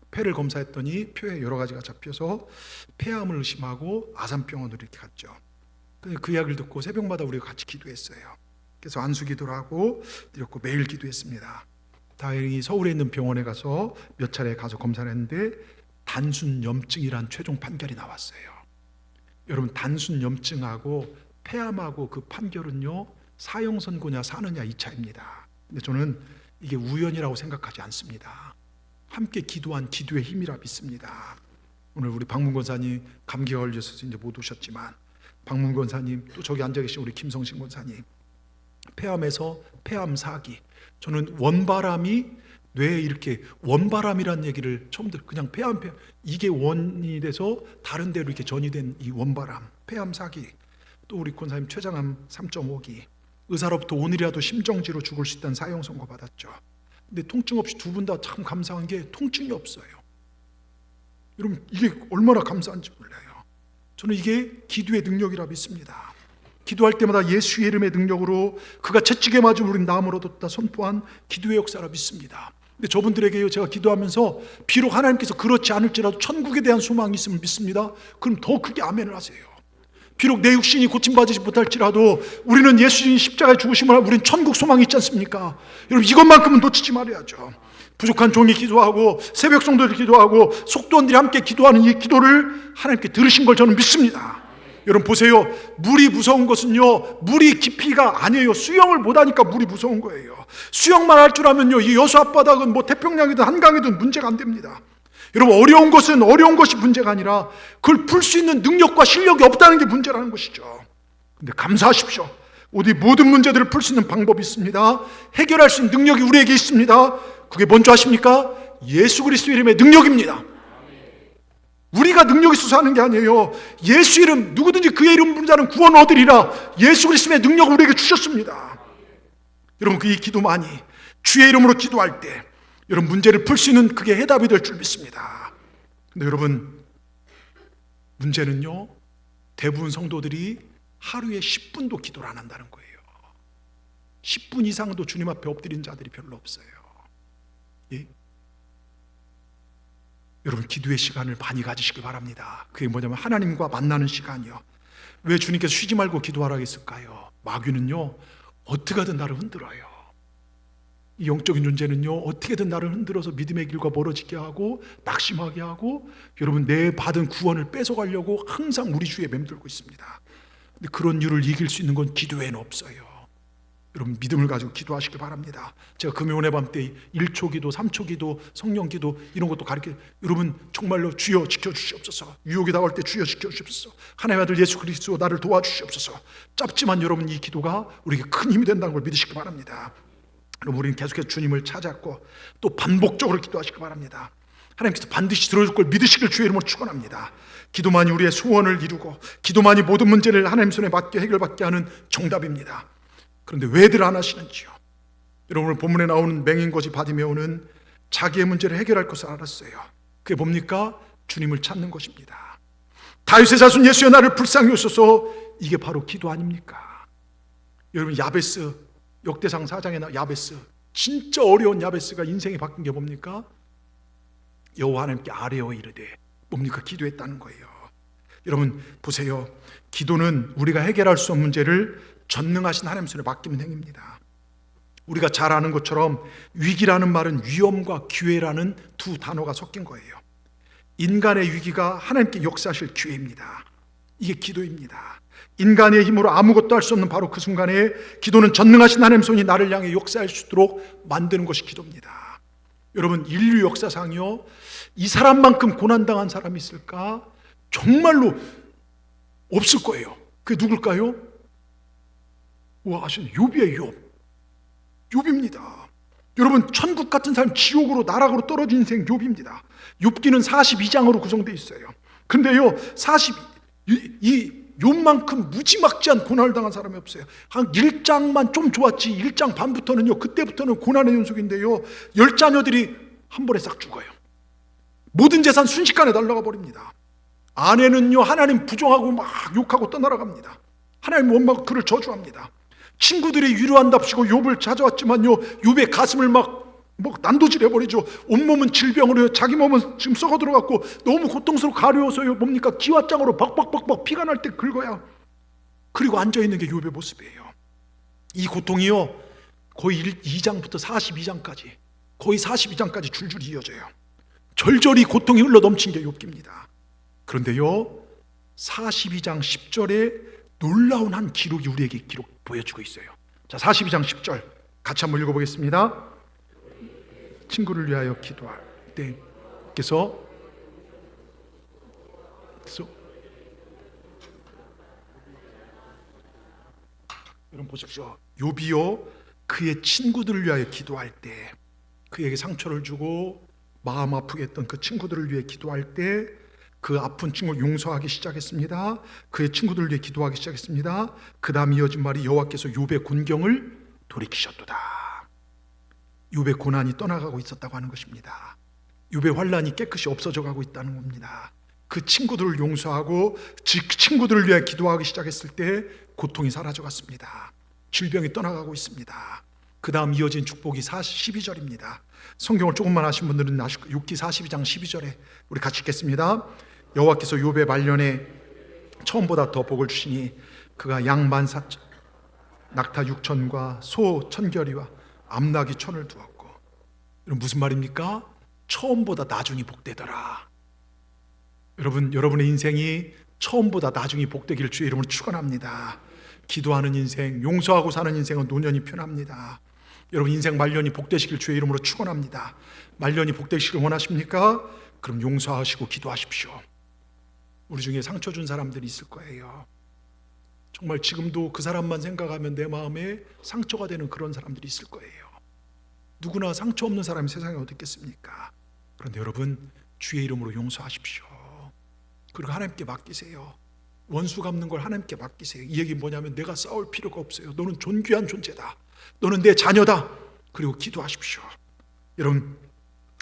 Speaker 1: 폐를 검사했더니 표에 여러 가지가 잡혀서 폐암을 의심하고 아산병원으로 이렇게 갔죠. 그 이야기를 듣고 새벽마다 우리가 같이 기도했어요. 그래서 안수 기도를 하고 드렸고 매일 기도했습니다. 다행히 서울에 있는 병원에 가서 몇 차례 가서 검사를 했는데 단순 염증이란 최종 판결이 나왔어요. 여러분, 단순 염증하고 폐암하고 그 판결은요, 사형 선고냐 사느냐 이 차이입니다. 근데 저는 이게 우연이라고 생각하지 않습니다. 함께 기도한 기도의 힘이라 믿습니다. 오늘 우리 박문 권사님 감기가 걸려서 이제 못 오셨지만, 박문 권사님, 또 저기 앉아 계신 우리 김성신 권사님, 폐암에서 폐암 사기, 저는 원바람이 뇌에 이렇게, 원바람이라는 얘기를 처음 그냥 폐암 이게 원이 돼서 다른 데로 이렇게 전이된 이 원바람, 폐암 사기, 또 우리 권사님 췌장암 3.5기, 의사로부터 오늘이라도 심정지로 죽을 수 있다는 사형 선고 받았죠. 근데 통증 없이 두 분 다 참 감사한 게 통증이 없어요. 여러분 이게 얼마나 감사한지 몰라요. 저는 이게 기도의 능력이라 믿습니다. 기도할 때마다 예수의 이름의 능력으로 그가 채찍에 맞은 우린 나음을 얻었다 선포한 기도의 역사라 믿습니다. 근데 저분들에게요, 제가 기도하면서 비록 하나님께서 그렇지 않을지라도 천국에 대한 소망이 있으면 믿습니다. 그럼 더 크게 아멘을 하세요. 비록 내 육신이 고침받지 못할지라도 우리는 예수님이 십자가에 죽으심을 하고 우리는 천국 소망이 있지 않습니까? 여러분 이것만큼은 놓치지 말아야죠. 부족한 종이 기도하고 새벽 성도들이 기도하고 속도원들이 함께 기도하는 이 기도를 하나님께 들으신 걸 저는 믿습니다. 여러분 보세요. 물이 무서운 것은요, 물이 깊이가 아니에요. 수영을 못하니까 물이 무서운 거예요. 수영만 할 줄 알면요, 이 여수 앞바닥은 뭐 태평양이든 한강이든 문제가 안 됩니다. 여러분 어려운 것은 어려운 것이 문제가 아니라 그걸 풀 수 있는 능력과 실력이 없다는 게 문제라는 것이죠. 근데 감사하십시오. 어디 모든 문제들을 풀 수 있는 방법이 있습니다. 해결할 수 있는 능력이 우리에게 있습니다. 그게 뭔지 아십니까? 예수 그리스도 이름의 능력입니다. 우리가 능력 있어서 하는 게 아니에요. 예수 이름, 누구든지 그의 이름 부르는 자는 구원을 얻으리라. 예수 그리스도의 능력을 우리에게 주셨습니다. 여러분 그 이 기도만이 주의 이름으로 기도할 때 여러분 문제를 풀 수 있는 그게 해답이 될 줄 믿습니다. 근데 여러분 문제는요, 대부분 성도들이 하루에 10분도 기도를 안 한다는 거예요. 10분 이상도 주님 앞에 엎드린 자들이 별로 없어요. 예? 여러분 기도의 시간을 많이 가지시길 바랍니다. 그게 뭐냐면 하나님과 만나는 시간이요. 왜 주님께서 쉬지 말고 기도하라고 했을까요? 마귀는요 어떻게든 나를 흔들어요. 이 영적인 존재는요 어떻게든 나를 흔들어서 믿음의 길과 멀어지게 하고 낙심하게 하고 여러분 내 받은 구원을 뺏어가려고 항상 우리 주위에 맴돌고 있습니다. 근데 그런 일을 이길 수 있는 건 기도에는 없어요. 여러분 믿음을 가지고 기도하시길 바랍니다. 제가 금요일의 밤 때 1초 기도, 3초 기도, 성령 기도 이런 것도 가르쳐 여러분 정말로 주여 지켜주시옵소서. 유혹이 다가올 때 주여 지켜주시옵소서. 하나님의 아들 예수 그리스도 나를 도와주시옵소서. 짧지만 여러분 이 기도가 우리에게 큰 힘이 된다는 걸 믿으시기 바랍니다. 여러분 우리는 계속해서 주님을 찾았고 또 반복적으로 기도하시기 바랍니다. 하나님께서 반드시 들어줄 걸 믿으시길 주의 이름으로 축원합니다. 기도만이 우리의 소원을 이루고 기도만이 모든 문제를 하나님 손에 맡겨 해결받게 하는 정답입니다. 그런데 왜들 안 하시는지요? 여러분 오늘 본문에 나오는 맹인거지 바디메오는 자기의 문제를 해결할 것을 알았어요. 그게 뭡니까? 주님을 찾는 것입니다. 다윗의 자손 예수여 나를 불쌍히 여소서, 이게 바로 기도 아닙니까? 여러분 야베스 역대상 4장에 나 야베스 진짜 어려운 야베스가 인생이 바뀐 게 뭡니까? 여호와 하나님께 아뢰어 이르되 뭡니까? 기도했다는 거예요. 여러분 보세요. 기도는 우리가 해결할 수 없는 문제를 전능하신 하나님 손에 맡기는 행위입니다. 우리가 잘 아는 것처럼 위기라는 말은 위험과 기회라는 두 단어가 섞인 거예요. 인간의 위기가 하나님께 역사하실 기회입니다. 이게 기도입니다. 인간의 힘으로 아무것도 할 수 없는 바로 그 순간에 기도는 전능하신 하나님 손이 나를 향해 역사할 수 있도록 만드는 것이 기도입니다. 여러분 인류 역사상이요 이 사람만큼 고난당한 사람이 있을까? 정말로 없을 거예요. 그게 누굴까요? 아시는 욥이에요. 욥입니다. 여러분 천국 같은 삶, 지옥으로 나락으로 떨어진 인생 욥입니다. 욥기는 42장으로 구성되어 있어요. 근데요 이 욥만큼 무지막지한 고난을 당한 사람이 없어요. 한 1장만 좀 좋았지 1장 반부터는요 그때부터는 고난의 연속인데요 10자녀들이 한 번에 싹 죽어요. 모든 재산 순식간에 날아가 버립니다. 아내는요 하나님 부정하고 막 욕하고 떠나갑니다. 하나님 원망 그를 저주합니다. 친구들이 위로한답시고 욥을 찾아왔지만요 욥의 가슴을 막 난도질 해버리죠. 온몸은 질병으로요 자기 몸은 지금 썩어 들어갔고 너무 고통스럽고 가려워서요 뭡니까? 기왓장으로 박박박박 피가 날 때 긁어야. 그리고 앉아있는 게 욥의 모습이에요. 이 고통이요 거의 2장부터 42장까지 거의 42장까지 줄줄이 이어져요. 절절히 고통이 흘러 넘친 게 욥기입니다. 그런데요 42장 10절에 놀라운 한 기록이 우리에게 보여주고 있어요. 자 42장 10절 같이 한번 읽어보겠습니다. 친구를 위하여 기도할 때 그래서 여러분 보십시오. 욥이요 그의 친구들을 위하여 기도할 때 그에게 상처를 주고 마음 아프게 했던 그 친구들을 위해 기도할 때 그 아픈 친구를 용서하기 시작했습니다. 그의 친구들을 위해 기도하기 시작했습니다. 그 다음 이어진 말이 여호와께서 욥의 곤경을 돌이키셨도다. 욥의 고난이 떠나가고 있었다고 하는 것입니다. 욥의 환란이 깨끗이 없어져 가고 있다는 겁니다. 그 친구들을 용서하고 친구들을 위해 기도하기 시작했을 때 고통이 사라져갔습니다. 질병이 떠나가고 있습니다. 그 다음 이어진 축복이 12절입니다. 성경을 조금만 아신 분들은 아실 거예요. 욥기 42장 12절에 우리 같이 읽겠습니다. 여호와께서 욥의 말년에 처음보다 더 복을 주시니 그가 양 14,000 낙타 6천과 소 1,000결이와 암나귀 1,000을 두었고. 이건 무슨 말입니까? 처음보다 나중이 복되더라. 여러분의 인생이 처음보다 나중이 복되기를 주의 이름으로 축원합니다. 기도하는 인생, 용서하고 사는 인생은 노년이 편합니다. 여러분 인생 말년이 복되시길 주의 이름으로 축원합니다. 말년이 복되시길 원하십니까? 그럼 용서하시고 기도하십시오. 우리 중에 상처 준 사람들이 있을 거예요. 정말 지금도 그 사람만 생각하면 내 마음에 상처가 되는 그런 사람들이 있을 거예요. 누구나 상처 없는 사람이 세상에 어디 있겠습니까? 그런데 여러분 주의 이름으로 용서하십시오. 그리고 하나님께 맡기세요. 원수 갚는 걸 하나님께 맡기세요. 이 얘기는 뭐냐면 내가 싸울 필요가 없어요. 너는 존귀한 존재다. 너는 내 자녀다. 그리고 기도하십시오. 여러분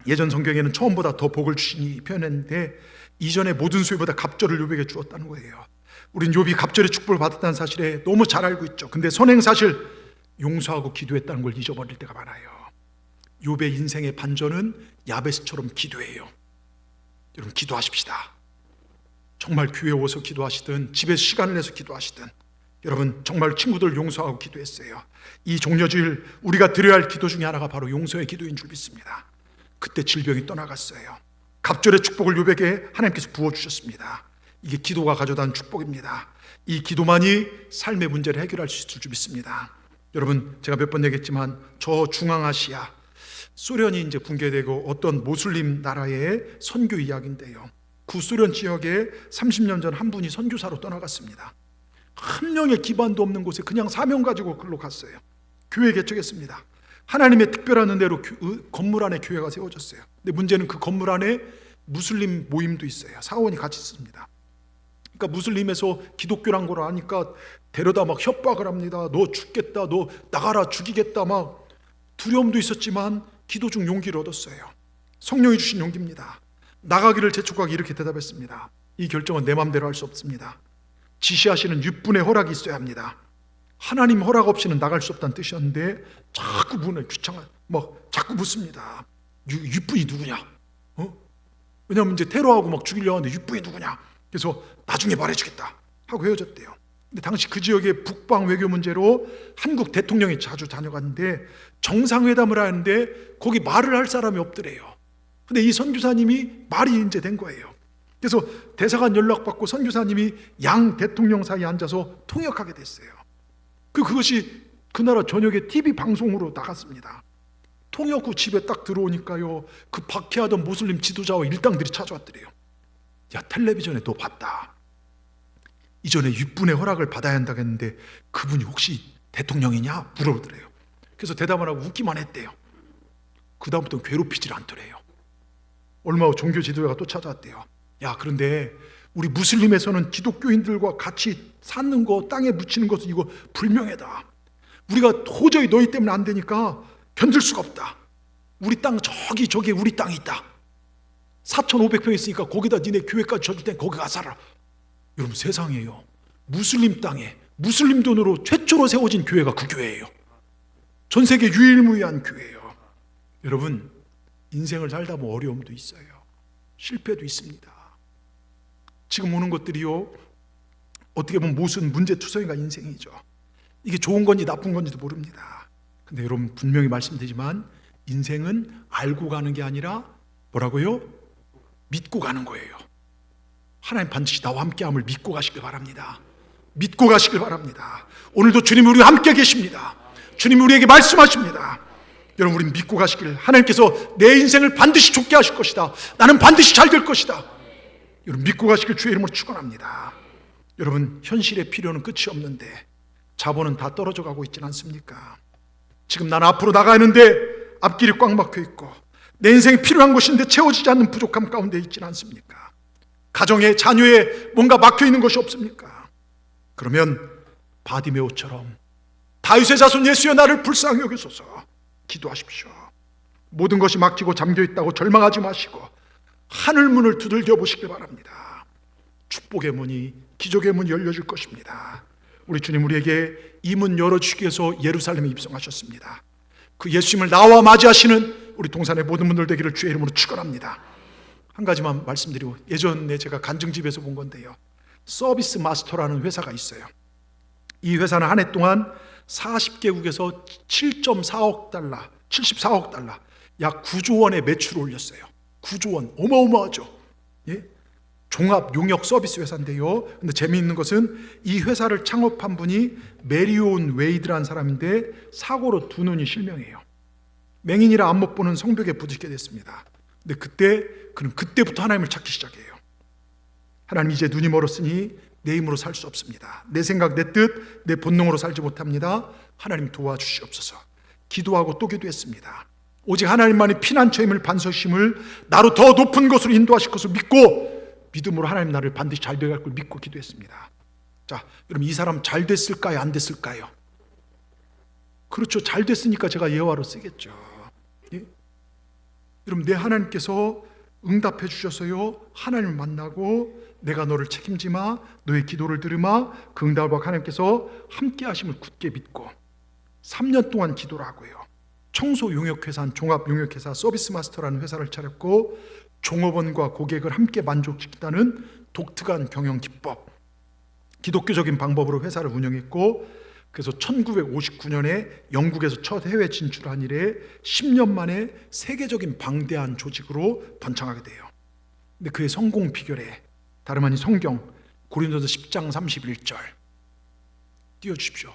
Speaker 1: 예전 성경에는 처음보다 더 복을 주시니 표현했는데 이전의 모든 수요보다 갑절을 욥에게 주었다는 거예요. 우린 욥이 갑절의 축복을 받았다는 사실에 너무 잘 알고 있죠. 근데 선행 사실 용서하고 기도했다는 걸 잊어버릴 때가 많아요. 욥의 인생의 반전은 야베스처럼 기도예요. 여러분 기도하십시다. 정말 교회에 오서 기도하시든 집에서 시간을 내서 기도하시든 여러분 정말 친구들 용서하고 기도했어요. 이 종려주일 우리가 드려야 할 기도 중에 하나가 바로 용서의 기도인 줄 믿습니다. 그때 질병이 떠나갔어요. 갑절의 축복을 욥에게 하나님께서 부어주셨습니다. 이게 기도가 가져다 준 축복입니다. 이 기도만이 삶의 문제를 해결할 수 있을 줄 믿습니다. 여러분 제가 몇 번 얘기했지만 저 중앙아시아 소련이 이제 붕괴되고 어떤 모슬림 나라의 선교 이야기인데요. 구소련 지역에 30년 전 한 분이 선교사로 떠나갔습니다. 한 명의 기반도 없는 곳에 그냥 사명 가지고 글로 갔어요. 교회 개척했습니다. 하나님의 특별한 은혜로 건물 안에 교회가 세워졌어요. 근데 문제는 그 건물 안에 무슬림 모임도 있어요. 사원이 같이 있습니다. 그러니까 무슬림에서 기독교란 걸 아니까 데려다 막 협박을 합니다. 너 죽겠다, 너 나가라, 죽이겠다. 막 두려움도 있었지만 기도 중 용기를 얻었어요. 성령이 주신 용기입니다. 나가기를 재촉하기 이렇게 대답했습니다. 이 결정은 내 마음대로 할 수 없습니다. 지시하시는 육분의 허락이 있어야 합니다. 하나님 허락 없이는 나갈 수 없다는 뜻이었는데 자꾸 문을 자꾸 묻습니다. 육분이 누구냐? 왜냐하면 이제 테러하고 막 죽이려고 하는데 육분이 누구냐? 그래서 나중에 말해주겠다 하고 헤어졌대요. 근데 당시 그 지역의 북방 외교 문제로 한국 대통령이 자주 다녀갔는데 정상회담을 하는데 거기 말을 할 사람이 없더래요. 근데 이 선교사님이 말이 이제 된 거예요. 그래서 대사관 연락받고 선교사님이 양 대통령 사이에 앉아서 통역하게 됐어요. 그것이 그 나라 전역의 TV 방송으로 나갔습니다. 통역 후 집에 딱 들어오니까요, 그 박해하던 모슬림 지도자와 일당들이 찾아왔더래요. 야, 텔레비전에 너 봤다. 이전에 육분의 허락을 받아야 한다고 했는데 그분이 혹시 대통령이냐? 물어보더래요. 그래서 대답을 하고 웃기만 했대요. 그 다음부터는 괴롭히질 않더래요. 얼마 후 종교 지도자가 또 찾아왔대요. 야, 그런데 우리 무슬림에서는 기독교인들과 같이 사는 거, 땅에 묻히는 것은 이거 불명예다. 우리가 도저히 너희 때문에 안 되니까 견딜 수가 없다. 우리 땅 저기에 우리 땅이 있다. 4,500평 있으니까 거기다 니네 교회까지 져줄 테니까 거기 가 살아. 여러분 세상에요, 무슬림 땅에 무슬림 돈으로 최초로 세워진 교회가 그 교회예요. 전 세계 유일무이한 교회예요. 여러분 인생을 살다 보면 어려움도 있어요. 실패도 있습니다. 지금 오는 것들이요, 어떻게 보면 무슨 문제투성이가 인생이죠. 이게 좋은 건지 나쁜 건지도 모릅니다. 근데 여러분 분명히 말씀드리지만 인생은 알고 가는 게 아니라 뭐라고요? 믿고 가는 거예요. 하나님 반드시 나와 함께함을 믿고 가시길 바랍니다. 믿고 가시길 바랍니다. 오늘도 주님 우리와 함께 계십니다. 주님 우리에게 말씀하십니다. 여러분 우리는 믿고 가시길, 하나님께서 내 인생을 반드시 좋게 하실 것이다, 나는 반드시 잘 될 것이다, 여러분 믿고 가시길 주의 이름으로 축원합니다. 여러분 현실의 필요는 끝이 없는데 자본은 다 떨어져 가고 있지는 않습니까? 지금 난 앞으로 나가야 하는데 앞길이 꽉 막혀 있고 내 인생이 필요한 것인데 채워지지 않는 부족함 가운데 있지는 않습니까? 가정에, 자녀에 뭔가 막혀 있는 것이 없습니까? 그러면 바디메오처럼 다윗의 자손 예수여 나를 불쌍히 여기소서 기도하십시오. 모든 것이 막히고 잠겨 있다고 절망하지 마시고 하늘 문을 두들겨 보시길 바랍니다. 축복의 문이, 기적의 문이 열려질 것입니다. 우리 주님 우리에게 이 문 열어주시기 위해서 예루살렘에 입성하셨습니다. 그 예수님을 나와 맞이하시는 우리 동산의 모든 분들 되기를 주의 이름으로 축원합니다. 한 가지만 말씀드리고, 예전에 제가 간증집에서 본 건데요, 서비스 마스터라는 회사가 있어요. 이 회사는 한 해 동안 40개국에서 7.4억 달러, 74억 달러, 약 9조 원의 매출을 올렸어요. 9조 원, 어마어마하죠. 예? 종합 용역 서비스 회사인데요. 근데 재미있는 것은 이 회사를 창업한 분이 메리온 웨이드라는 사람인데 사고로 두 눈이 실명해요. 맹인이라 안 못 보는 성벽에 부딪히게 됐습니다. 근데 그때부터 하나님을 찾기 시작해요. 하나님, 이제 눈이 멀었으니 내 힘으로 살 수 없습니다. 내 생각, 내 뜻, 내 본능으로 살지 못합니다. 하나님 도와주시옵소서. 기도하고 또 기도했습니다. 오직 하나님만이 피난처 힘을, 반석심을 나로 더 높은 곳으로 인도하실 것을 믿고, 믿음으로 하나님 나를 반드시 잘 되게 할 걸 믿고 기도했습니다. 자, 여러분, 이 사람 잘 됐을까요? 안 됐을까요? 그렇죠. 잘 됐으니까 제가 예화로 쓰겠죠. 예? 여러분, 내 하나님께서 응답해 주셔서요, 하나님을 만나고 내가 너를 책임지마, 너의 기도를 들으마, 그 응답을 하나님께서 함께 하심을 굳게 믿고 3년 동안 기도를 하고요, 청소 용역회사, 종합 용역회사 서비스 마스터라는 회사를 차렸고, 종업원과 고객을 함께 만족시키다는 독특한 경영 기법, 기독교적인 방법으로 회사를 운영했고, 그래서 1959년에 영국에서 첫 해외 진출한 이래 10년 만에 세계적인 방대한 조직으로 번창하게 돼요. 근데 그의 성공 비결에 다름 아닌 성경 고린도서 10장 31절 띄워주십시오.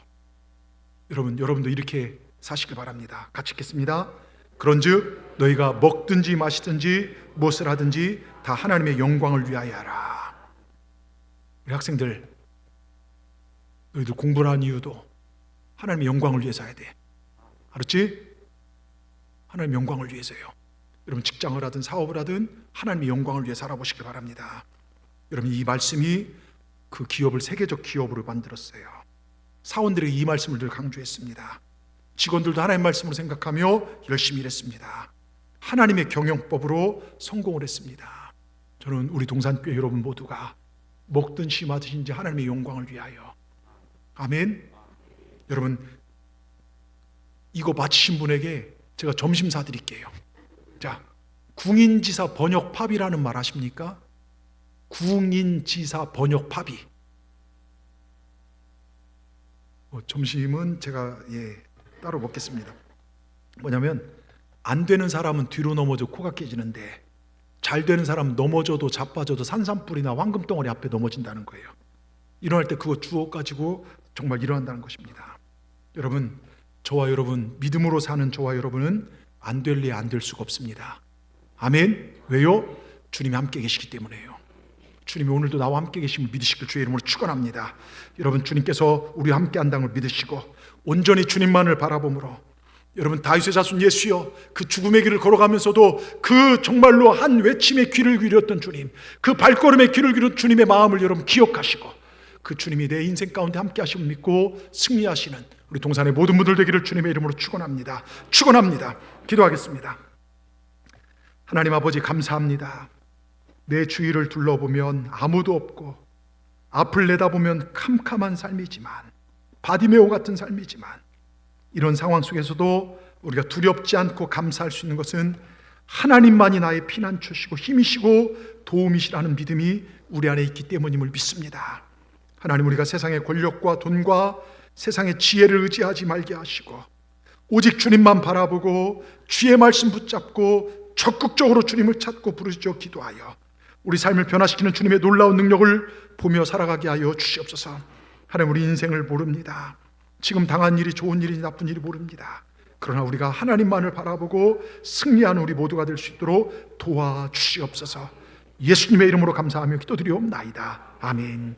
Speaker 1: 여러분도 이렇게 사시길 바랍니다. 같이 읽겠습니다. 그런즉 너희가 먹든지 마시든지 무엇을 하든지 다 하나님의 영광을 위하여 하라. 우리 학생들, 너희들 공부를 하는 이유도 하나님의 영광을 위해서 해야 돼. 알았지? 하나님의 영광을 위해서요. 여러분, 직장을 하든 사업을 하든 하나님의 영광을 위해 살아보시길 바랍니다. 여러분, 이 말씀이 그 기업을 세계적 기업으로 만들었어요. 사원들에게 이 말씀을 늘 강조했습니다. 직원들도 하나님의 말씀으로 생각하며 열심히 일했습니다. 하나님의 경영법으로 성공을 했습니다. 저는 우리 동산교회 여러분 모두가 먹든지 마든지 하나님의 영광을 위하여. 아멘. 여러분, 이거 마치신 분에게 제가 점심 사드릴게요. 자, 궁인지사 번역팝이라는 말 아십니까? 궁인지사 번역팝이. 점심은 제가 따로 먹겠습니다. 뭐냐면, 안 되는 사람은 뒤로 넘어져 코가 깨지는데 잘 되는 사람은 넘어져도 자빠져도 산산불이나 황금덩어리 앞에 넘어진다는 거예요. 일어날 때 그거 주워 가지고 정말 일어난다는 것입니다. 여러분, 저와 여러분, 믿음으로 사는 저와 여러분은 안 될 리 안 될 수가 없습니다. 아멘. 왜요? 주님이 함께 계시기 때문에요. 주님이 오늘도 나와 함께 계심을 믿으시길 주의 이름으로 축원합니다. 여러분, 주님께서 우리와 함께 한다는 걸 믿으시고 온전히 주님만을 바라봄으로, 여러분, 다윗의 자손 예수여, 그 죽음의 길을 걸어가면서도 그 정말로 한 외침에 귀를 기울였던 주님, 그 발걸음에 귀를 기울였던 주님의 마음을 여러분 기억하시고, 그 주님이 내 인생 가운데 함께 하심을 믿고 승리하시는 우리 동산의 모든 분들 되기를 주님의 이름으로 축원합니다. 축원합니다. 기도하겠습니다. 하나님 아버지, 감사합니다. 내 주위를 둘러보면 아무도 없고 앞을 내다보면 캄캄한 삶이지만, 바디메오 같은 삶이지만, 이런 상황 속에서도 우리가 두렵지 않고 감사할 수 있는 것은 하나님만이 나의 피난처시고 힘이시고 도움이시라는 믿음이 우리 안에 있기 때문임을 믿습니다. 하나님, 우리가 세상의 권력과 돈과 세상의 지혜를 의지하지 말게 하시고 오직 주님만 바라보고 주의 말씀 붙잡고 적극적으로 주님을 찾고 부르짖어 기도하여 우리 삶을 변화시키는 주님의 놀라운 능력을 보며 살아가게 하여 주시옵소서. 하나님, 우리 인생을 모릅니다. 지금 당한 일이 좋은 일인지 나쁜 일이 모릅니다. 그러나 우리가 하나님만을 바라보고 승리하는 우리 모두가 될 수 있도록 도와주시옵소서. 예수님의 이름으로 감사하며 기도드리옵나이다. 아멘.